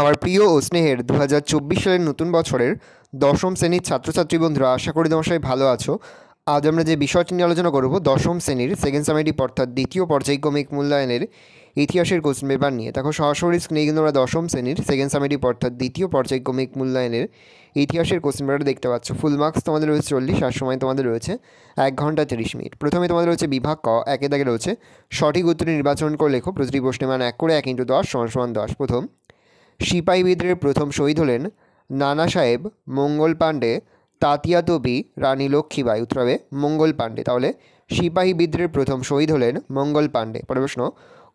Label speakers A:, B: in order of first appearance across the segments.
A: আমার প্রিয় ও স্নেহের 2024 সালের নতুন বছরের দশম শ্রেণীর ছাত্রছাত্রী বন্ধুরা, আশা করি তোমার সবাই ভালো আছো। আজ আমরা যে বিষয়টি নিয়ে আলোচনা করব দশম শ্রেণীর সেকেন্ড সামেটিভ অর্থাৎ দ্বিতীয় পর্যায়ক্রমিক মূল্যায়নের ইতিহাসের কোশ্চেন পেপার নিয়ে। দেখো সরাসরি স্ক্রিনে কিন্তু আমরা দশম শ্রেণীর সেকেন্ড সামেটিভ অর্থাৎ দ্বিতীয় পর্যায়ক্রমিক মূল্যায়নের ইতিহাসের কোশ্চেন পেপারটা দেখতে পাচ্ছ। ফুল মার্কস তোমাদের রয়েছে 40 আর সময় তোমাদের রয়েছে 1 ঘন্টা 30 মিনিট। প্রথমে তোমাদের রয়েছে বিভাগ ক, একে দাগে রয়েছে সঠিক উত্তর নির্বাচন করে লেখো। প্রতিটি প্রশ্নের মান 1 করে 1 × 10 = 10। প্রথম, সিপাহী বিদ্রোহের প্রথম শহীদ হলেন নানা সাহেব মঙ্গল পাণ্ডে, তাতিয়া তোপি, রানী লক্ষ্মীবাই। উত্তর হবে মঙ্গল পাণ্ডে। তাহলে সিপাহী বিদ্রোহের প্রথম শহীদ হলেন মঙ্গল পাণ্ডে। পরের প্রশ্ন,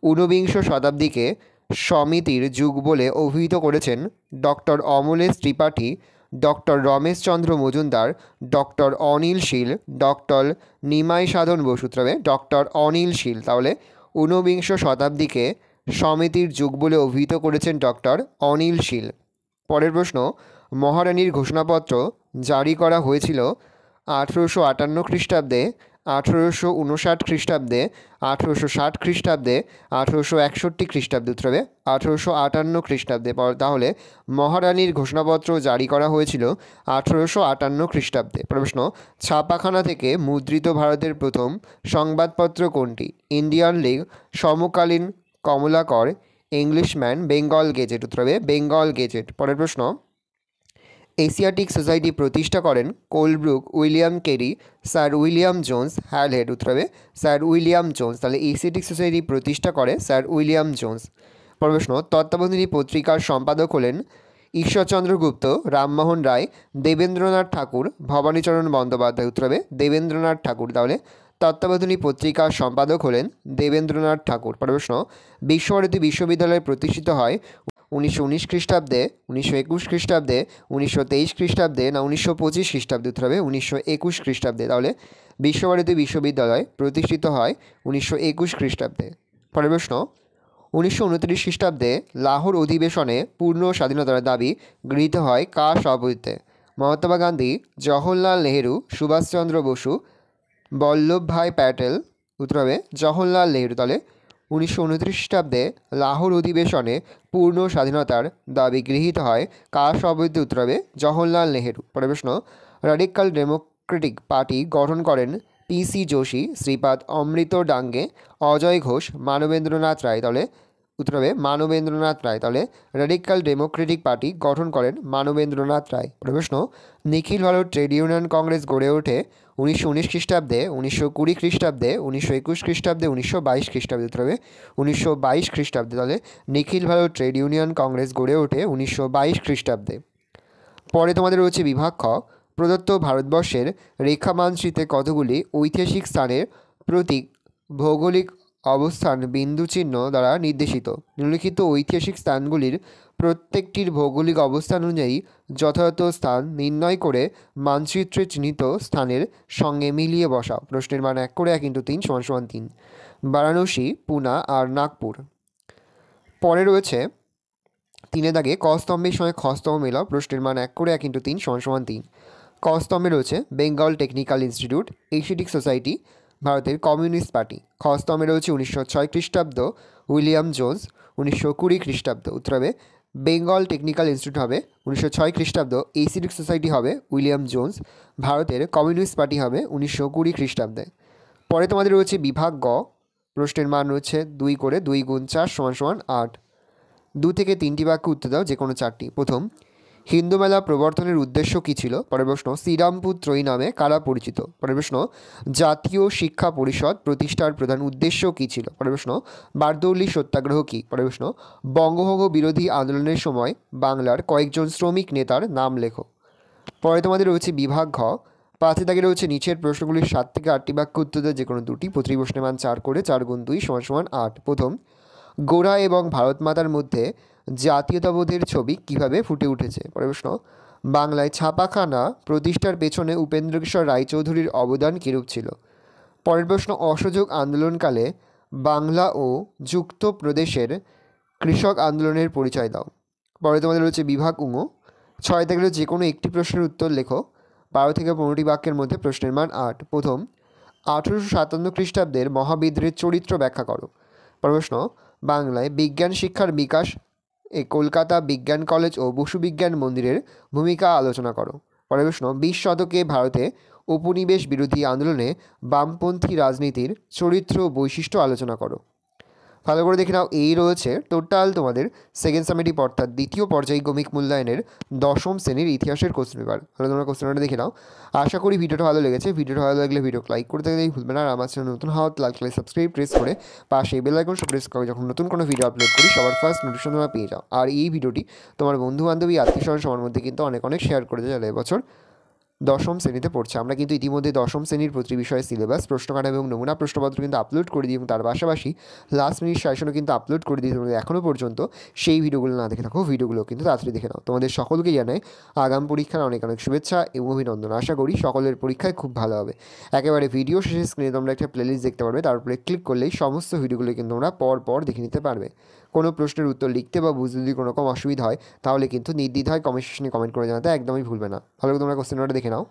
A: ঊনবিংশ শতাব্দীকে সমিতির যুগ বলে অভিহিত করেছেন doctor Amalesh Tripathi, doctor Rameshchandra Majumdar, doctor Anil Seal, doctor Nimai Sadhan Basu. উত্তর হবে ডক্টর অনিল শীল। তাহলে ঊনবিংশ শতাব্দীকে সমিতির যুগ বলে অভিহিত করেছেন ডক্টর অনিল শীল। পরের প্রশ্ন, মহারানীর ঘোষণাপত্র জারি করা হয়েছিল 1858 খ্রিস্টাব্দে, 1859 খ্রিস্টাব্দে, 1860 খ্রিস্টাব্দে, 1861 খ্রিস্টাব্দে। উত্তর হবে 1858 খ্রিস্টাব্দে। তাহলে মহারানীর ঘোষণাপত্র জারি করা হয়েছিল 1858 খ্রিস্টাব্দে। প্রশ্ন, ছাপাখানা থেকে মুদ্রিত ভারতের প্রথম সংবাদপত্র কোনটি? ইন্ডিয়ান লিগ, সমকালীন, কমলাকর, ইংলিশম্যান, বেঙ্গল গেজেট। উত্তর হবে বেঙ্গল গেজেট। পরের প্রশ্ন, এশিয়াটিক সোসাইটি প্রতিষ্ঠা করেন Colebrooke, William Carey, sir William Jones, Halhed. উত্তর হবে স্যার উইলিয়াম জোন্স। তাহলে এশিয়াটিক সোসাইটি প্রতিষ্ঠা করে স্যার উইলিয়াম জোন্স। পরের প্রশ্ন, তত্ত্ববোধিনী পত্রিকার সম্পাদক হলেন ঈশ্বরচন্দ্র গুপ্ত, রামমোহন রায়, দেবেন্দ্রনাথ ঠাকুর, ভবানীচরণ বন্দ্যোপাধ্যায়। উত্তর হবে দেবেন্দ্রনাথ ঠাকুর। তাহলে তত্ত্ববোধিনী পত্রিকার সম্পাদক হলেন দেবেন্দ্রনাথ ঠাকুর। পরের প্রশ্ন, বিশ্বভারতী বিশ্ববিদ্যালয় প্রতিষ্ঠিত হয় 1919 খ্রিস্টাব্দে, 1921 খ্রিস্টাব্দে, 1923 খ্রিস্টাব্দে না 1925 খ্রিস্টাব্দে? উত্তর হবে 1921 খ্রিস্টাব্দে। তাহলে বিশ্বভারতী বিশ্ববিদ্যালয় প্রতিষ্ঠিত হয় 1921 খ্রিস্টাব্দে। পরের প্রশ্ন, 1929 খ্রিস্টাব্দে লাহোর অধিবেশনে পূর্ণ স্বাধীনতার দাবি গৃহীত হয় কার সভাপতিত্বে? মহাত্মা গান্ধী, জওহরলাল নেহেরু, সুভাষচন্দ্র বসু, বল্লভভাই প্যাটেল। উত্তর হবে জওহরলাল নেহেরু। তাহলে 1929 খ্রিস্টাব্দে লাহোর অধিবেশনে পূর্ণ স্বাধীনতার দাবি গৃহীত হয় কার সভাপতিত্বে? উত্তর হবে জওহরলাল নেহেরু। পরের প্রশ্ন, র্যাডিক্যাল ডেমোক্রেটিক পার্টি গঠন করেন PC যোশী, শ্রীপাদ অমৃত ডাঙ্গে, অজয় ঘোষ, মানবেন্দ্রনাথ রায়। তাহলে উত্তর হবে মানবেন্দ্রনাথ রায়। তাহলে র্যাডিক্যাল ডেমোক্রেটিক পার্টি গঠন করেন মানবেন্দ্রনাথ রায়। প্রশ্ন, নিখিল ভারত ট্রেড ইউনিয়ন কংগ্রেস গড়ে ওঠে 1919 খ্রিস্টাব্দে, 1920 খ্রিস্টাব্দে, 1921 খ্রিস্টাব্দে, 1922 খ্রিস্টাব্দে? উত্তর হবে 1922 খ্রিস্টাব্দে। তাহলে নিখিল ভারত ট্রেড ইউনিয়ন কংগ্রেস গড়ে ওঠে 1922 খ্রিস্টাব্দে। পরে তোমাদের রয়েছে বিভাগ খ, প্রদত্ত ভারতবর্ষের রেখা মানচিত্রে কতগুলি ঐতিহাসিক স্থানের প্রতীক ভৌগোলিক অবস্থান বিন্দু চিহ্ন দ্বারা নির্দেশিত? নিম্নলিখিত ঐতিহাসিক স্থানগুলির প্রত্যেকটির ভৌগোলিক অবস্থান অনুযায়ী যথাযথ স্থান নির্ণয় করে মানচিত্রে চিহ্নিত স্থানের সঙ্গে মিলিয়ে বসাও। প্রশ্নের মান 1 করে 1 × 3 = 3। বারাণসী, পুনা আর নাগপুর। পরে রয়েছে 3 দাগে ক স্তম্ভের সঙ্গে খ স্তম্ভ মেলাও। প্রশ্নের মান 1 করে 1 × 3 = 3। ক স্তম্ভে রয়েছে Bengal technical institute, Asiatic society, ভারতের কমিউনিস্ট পার্টি। খ স্তম্ভে রয়েছে 1906 খ্রিস্টাব্দ উইলিয়াম জোন্স, 1920 খ্রিস্টাব্দ। উত্তর হবে বেঙ্গল টেকনিক্যাল ইনস্টিটিউট হবে 1906 খ্রিস্টাব্দ, এশিয়াটিক সোসাইটি হবে উইলিয়াম জোন্স, ভারতের কমিউনিস্ট পার্টি হবে 1920 খ্রিস্টাব্দে। পরে তোমাদের রয়েছে বিভাগ গ। প্রশ্নের মান রয়েছে 2 করে 2 × 4 = 8। 2 থেকে 3টি বাক্য উত্তর দাও, যে কোনো 4টি। প্রথম, হিন্দু মেলা প্রবর্তনের উদ্দেশ্য কী ছিল? পরের প্রশ্ন, শ্রীরামপুর ত্রয়ী নামে কারা পরিচিত? পরের প্রশ্ন, জাতীয় শিক্ষা পরিষদ প্রতিষ্ঠার প্রধান উদ্দেশ্য কী ছিল? পরের প্রশ্ন, বারদৌলি সত্যাগ্রহ কী? পরের প্রশ্ন, বঙ্গভঙ্গ বিরোধী আন্দোলনের সময় বাংলার কয়েকজন শ্রমিক নেতার নাম লেখো। পরে তোমাদের রয়েছে বিভাগ ঘ। 5 দাগে রয়েছে নিচের প্রশ্নগুলির 7 থেকে 8টি বাক্য উত্তর দাও, যে কোনো 2টি। প্রতিটি প্রশ্নের মান 4 করে 4 × 2 = 8। প্রথম, গোরা এবং ভারত মাতার মধ্যে জাতীয়তাবোধের ছবি কিভাবে ফুটে উঠেছে? পরের প্রশ্ন, বাংলায় ছাপাখানা প্রতিষ্ঠার পেছনে উপেন্দ্রকিশোর রায়চৌধুরীর অবদান কীরূপ ছিল? পরের প্রশ্ন, অসহযোগ আন্দোলনকালে বাংলা ও যুক্ত প্রদেশের কৃষক আন্দোলনের পরিচয় দাও। পরে তোমাদের রয়েছে বিভাগ উঙ। 6 থেকে যে কোনো একটি প্রশ্নের উত্তর লেখো। 12 থেকে 15টি বাক্যের মধ্যে প্রশ্নের মান 8। প্রথম, 1857 খ্রিস্টাব্দের মহাবিদ্রোহের চরিত্র ব্যাখ্যা করো। প্রশ্ন, বাংলায় বিজ্ঞান শিক্ষার বিকাশ এই কলকাতা বিজ্ঞান কলেজ ও বসু বিজ্ঞান মন্দিরের ভূমিকা আলোচনা করো। পরের প্রশ্ন, 20 শতকে ভারতে উপনিবেশ বিরোধী আন্দোলনে বামপন্থী রাজনীতির চরিত্র ও বৈশিষ্ট্য আলোচনা করো। ভালো করে দেখে নাও, এই রয়েছে টোটাল তোমাদের সেকেন্ড সামেটিভ অর্থাৎ দ্বিতীয় পর্যায়ক্রমিক মূল্যায়নের দশম শ্রেণীর ইতিহাসের কোশ্চেন পেপার। তাহলে তোমরা কোশ্চেনটা দেখে নাও। আশা করি ভিডিওটা ভালো লেগেছে। ভিডিওটা ভালো লাগলে ভিডিওকে লাইক করতে গেলেই ভুলবে না। আর আমার চ্যানেল নতুন হওয়া লাইক সাবস্ক্রাইব প্রেস করে পাশে বেল আইকন প্রেস করে যখন নতুন কোনো ভিডিও আপলোড করি সবার ফার্স্ট নোটিফিকেশন তোমরা পেয়ে যাও। আর এই ভিডিওটি তোমার বন্ধু বান্ধবী আত্মীয় স্বজন সবার মধ্যে কিন্তু অনেক অনেক শেয়ার করে দেয় যারা এবছর দশম শ্রেণীতে পড়ছে। আমরা কিন্তু ইতিমধ্যে দশম শ্রেণীর প্রতি বিষয়ে সিলেবাস, প্রশ্নকাঠামো এবং নমুনা প্রশ্নপত্র কিন্তু আপলোড করে দিই এবং তার পাশাপাশি লাস্ট মিনিট সাজেশনও কিন্তু আপলোড করে দিই। তোমাদের এখনও পর্যন্ত সেই ভিডিওগুলো না দেখে থাকো, ভিডিওগুলো কিন্তু তাড়াতাড়ি দেখে নাও। তোমাদের সকলকে জানাই আগাম পরীক্ষার অনেক অনেক শুভেচ্ছা এবং অভিনন্দন। আশা করি সকলের পরীক্ষায় খুব ভালো হবে। একেবারে ভিডিও শেষে স্ক্রিনে তোমরা একটা প্লেলিস্ট দেখতে পারবে, তার উপরে ক্লিক করলেই সমস্ত ভিডিওগুলো কিন্তু তোমরা পর দেখে নিতে পারবে। কোনো প্রশ্নের উত্তর লিখতে বা বুঝতে যদি কোনো রকম অসুবিধা হয় তাহলে কিন্তু নির্দ্বিধায় কমেন্ট সেকশনে কমেন্ট করে জানাতে একদমই ভুলবে না। ভালো করে তোমরা কোশ্চেনটা দেখে নাও।